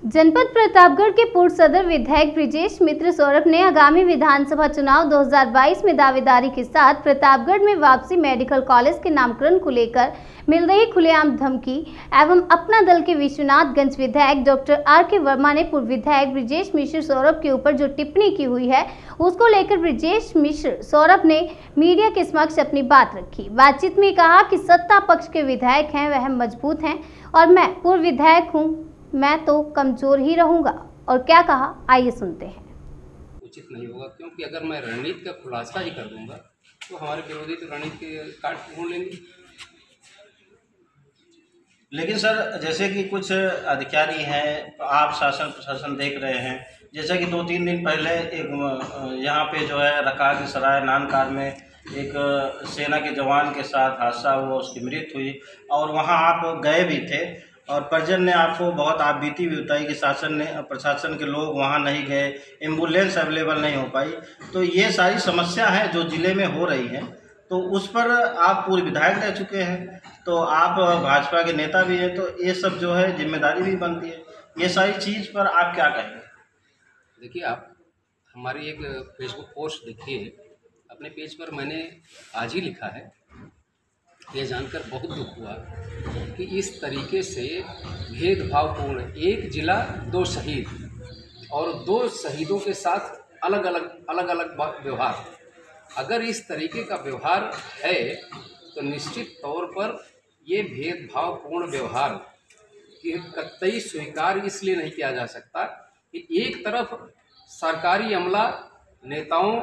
जनपद प्रतापगढ़ के पूर्व सदर विधायक ब्रिजेश मित्र सौरभ ने आगामी विधानसभा चुनाव 2022 में दावेदारी के साथ प्रतापगढ़ में वापसी मेडिकल कॉलेज के नामकरण को लेकर मिल रही खुलेआम धमकी एवं अपना दल के विश्वनाथगंज विधायक डॉक्टर आर.के. वर्मा ने पूर्व विधायक ब्रिजेश मिश्र सौरभ के ऊपर जो टिप्पणी की हुई है उसको लेकर ब्रिजेश मिश्र सौरभ ने मीडिया के समक्ष अपनी बात रखी। बातचीत में कहा कि सत्ता पक्ष के विधायक हैं वह मजबूत हैं और मैं पूर्व विधायक हूं, मैं तो कमजोर ही रहूंगा। और क्या कहा आइए सुनते हैं। उचित नहीं होगा क्योंकि अगर मैं रणनीति का खुलासा ही कर दूंगा तो हमारे विरोधी तो रणनीति के काट ढूंढ लेंगे। लेकिन सर, जैसे कि कुछ अधिकारी हैं, आप शासन प्रशासन देख रहे हैं, जैसे कि 2-3 दिन पहले एक यहाँ पे जो है रकाब सराय नानकार में एक सेना के जवान के साथ हादसा हुआ, उसकी मृत्यु हुई और वहाँ आप गए भी थे और परिजन ने आपको बहुत आप बीती भी बताई कि प्रशासन के लोग वहाँ नहीं गए, एम्बुलेंस अवेलेबल नहीं हो पाई। तो ये सारी समस्या है जो ज़िले में हो रही हैं, तो उस पर आप पूर्व विधायक रह चुके हैं, तो आप भाजपा के नेता भी हैं, तो ये सब जो है जिम्मेदारी भी बनती है। ये सारी चीज़ पर आप क्या कहेंगे? देखिए, आप हमारी एक फेसबुक पोस्ट देखिए, अपने पेज पर मैंने आज ही लिखा है। ये जानकर बहुत दुख हुआ कि इस तरीके से भेदभावपूर्ण एक जिला 2 शहीद और 2 शहीदों के साथ अलग अलग व्यवहार, अगर इस तरीके का व्यवहार है तो निश्चित तौर पर ये भेदभावपूर्ण व्यवहार कि कतई स्वीकार इसलिए नहीं किया जा सकता कि एक तरफ सरकारी अमला, नेताओं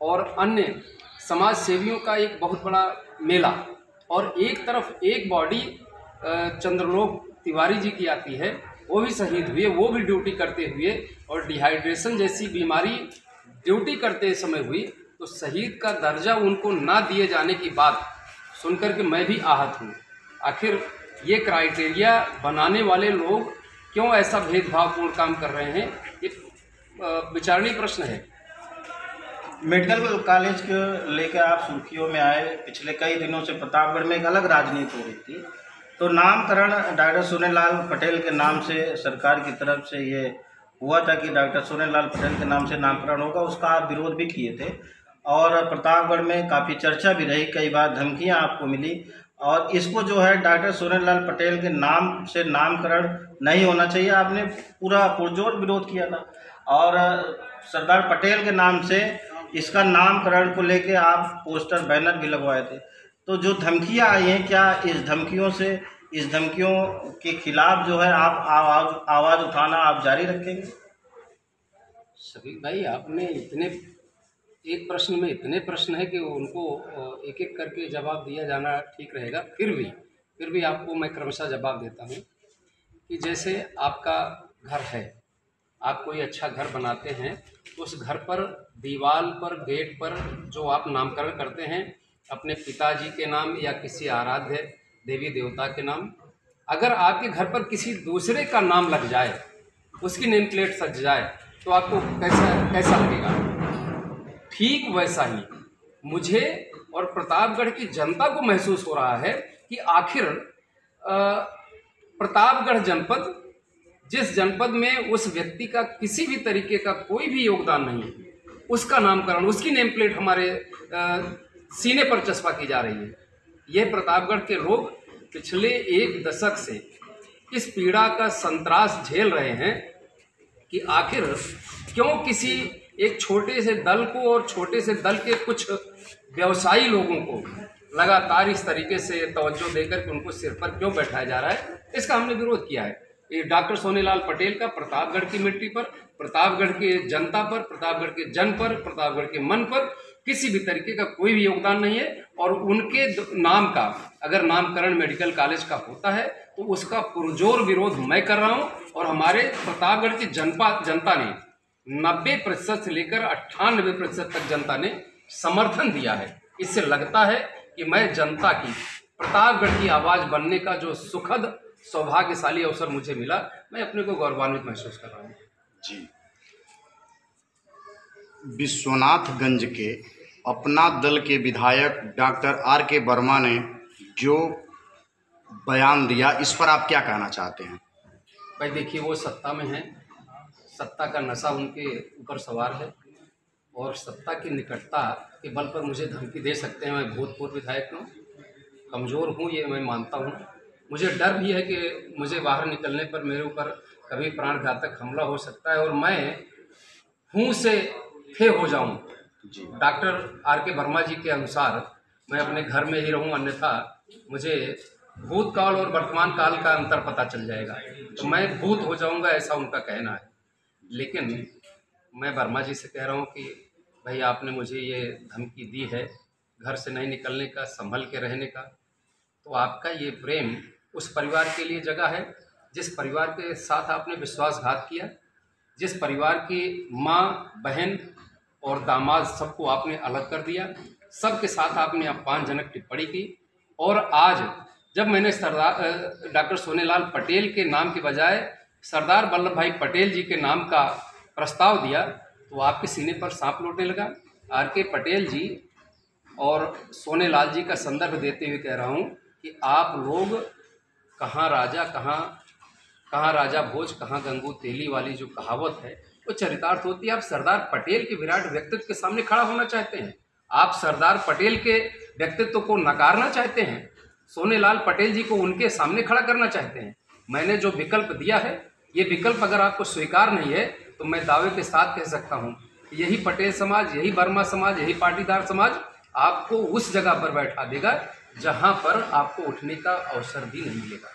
और अन्य समाज सेवियों का एक बहुत बड़ा मेला और एक तरफ एक बॉडी चंद्रलोक तिवारी जी की आती है, वो भी शहीद हुए, वो भी ड्यूटी करते हुए और डिहाइड्रेशन जैसी बीमारी ड्यूटी करते समय हुई, तो शहीद का दर्जा उनको ना दिए जाने की बात सुनकर के मैं भी आहत हूँ। आखिर ये क्राइटेरिया बनाने वाले लोग क्यों ऐसा भेदभावपूर्ण काम कर रहे हैं, ये विचारणीय प्रश्न है। मेडिकल कॉलेज को लेकर आप सुर्खियों में आए। पिछले कई दिनों से प्रतापगढ़ में एक अलग राजनीति हो रही थी, तो नामकरण डॉक्टर सोनेलाल पटेल के नाम से सरकार की तरफ से ये हुआ था कि डॉक्टर सोनेलाल पटेल के नाम से नामकरण होगा, उसका आप विरोध भी किए थे और प्रतापगढ़ में काफ़ी चर्चा भी रही, कई बार धमकियां आपको मिली और इसको जो है डॉक्टर सोनेलाल पटेल के नाम से नामकरण नहीं होना चाहिए, आपने पूरा पुरजोर विरोध किया था और सरदार पटेल के नाम से इसका नामकरण को लेके आप पोस्टर बैनर भी लगवाए थे। तो जो धमकियां आई हैं, क्या इस धमकियों के खिलाफ जो है आप आवाज़ उठाना आप जारी रखेंगे? शफीक भाई, आपने एक प्रश्न में इतने प्रश्न है कि उनको एक एक करके जवाब दिया जाना ठीक रहेगा। फिर भी आपको मैं क्रमशः जवाब देता हूँ कि जैसे आपका घर है, आप कोई अच्छा घर बनाते हैं, उस घर पर दीवार पर, गेट पर जो आप नामकरण करते हैं अपने पिताजी के नाम या किसी आराध्य देवी देवता के नाम, अगर आपके घर पर किसी दूसरे का नाम लग जाए, उसकी नेम प्लेट सज जाए, तो आपको कैसा लगेगा? ठीक वैसा ही मुझे और प्रतापगढ़ की जनता को महसूस हो रहा है कि आखिर प्रतापगढ़ जनपद, जिस जनपद में उस व्यक्ति का किसी भी तरीके का कोई भी योगदान नहीं, उसका नामकरण, उसकी नेम प्लेट हमारे सीने पर चस्पा की जा रही है। यह प्रतापगढ़ के लोग पिछले 1 दशक से इस पीड़ा का संत्रास झेल रहे हैं कि आखिर क्यों किसी एक छोटे से दल को और छोटे से दल के कुछ व्यवसायी लोगों को लगातार इस तरीके से तवज्जो देकर के उनको सिर पर क्यों बैठाया जा रहा है, इसका हमने विरोध किया है। ये डॉक्टर सोनेलाल पटेल का प्रतापगढ़ की मिट्टी पर, प्रतापगढ़ के जनता पर, प्रतापगढ़ के जन पर, प्रतापगढ़ के मन पर किसी भी तरीके का कोई भी योगदान नहीं है और उनके नाम का अगर नामकरण मेडिकल कॉलेज का होता है तो उसका पुरजोर विरोध मैं कर रहा हूं और हमारे प्रतापगढ़ की जनता ने 90% से लेकर 98% तक जनता ने समर्थन दिया है। इससे लगता है कि मैं जनता की, प्रतापगढ़ की आवाज़ बनने का जो सुखद सौभाग्यशाली अवसर मुझे मिला, मैं अपने को गौरवान्वित महसूस कर रहा हूँ। जी, विश्वनाथगंज के अपना दल के विधायक डॉक्टर आर.के. वर्मा ने जो बयान दिया, इस पर आप क्या कहना चाहते हैं? भाई देखिए, वो सत्ता में हैं, सत्ता का नशा उनके ऊपर सवार है और सत्ता की निकटता के बल पर मुझे धमकी दे सकते हैं। मैं भूतपूर्व विधायक हूँ, कमज़ोर हूँ, ये मैं मानता हूँ। मुझे डर भी है कि मुझे बाहर निकलने पर मेरे ऊपर कभी प्राणघातक हमला हो सकता है और मैं हूँ से थे हो जाऊँ। Doctor R K. वर्मा जी के अनुसार मैं अपने घर में ही रहूँ, अन्यथा मुझे भूतकाल और वर्तमान काल का अंतर पता चल जाएगा, तो मैं भूत हो जाऊंगा, ऐसा उनका कहना है। लेकिन मैं वर्मा जी से कह रहा हूँ कि भाई आपने मुझे ये धमकी दी है घर से नहीं निकलने का, संभल के रहने का, तो आपका ये प्रेम उस परिवार के लिए जगह है जिस परिवार के साथ आपने विश्वासघात किया, जिस परिवार की माँ, बहन और दामाद सबको आपने अलग कर दिया, सबके साथ आपने अपमानजनक टिप्पणी की। और आज जब मैंने डॉक्टर सोनेलाल पटेल के नाम के बजाय सरदार वल्लभ भाई पटेल जी के नाम का प्रस्ताव दिया, तो आपके सीने पर सांप लौटने लगा। आर.के. पटेल जी और सोनेलाल जी का संदर्भ देते हुए कह रहा हूँ कि आप लोग कहाँ राजा, कहाँ राजा भोज, कहाँ गंगू तेली वाली जो कहावत है वो चरितार्थ होती है। आप सरदार पटेल के विराट व्यक्तित्व के सामने खड़ा होना चाहते हैं, आप सरदार पटेल के व्यक्तित्व को नकारना चाहते हैं, सोनेलाल पटेल जी को उनके सामने खड़ा करना चाहते हैं। मैंने जो विकल्प दिया है, ये विकल्प अगर आपको स्वीकार नहीं है तो मैं दावे के साथ कह सकता हूँ यही पटेल समाज, यही वर्मा समाज, यही पाटीदार समाज आपको उस जगह पर बैठा देगा जहाँ पर आपको उठने का अवसर भी नहीं मिलेगा।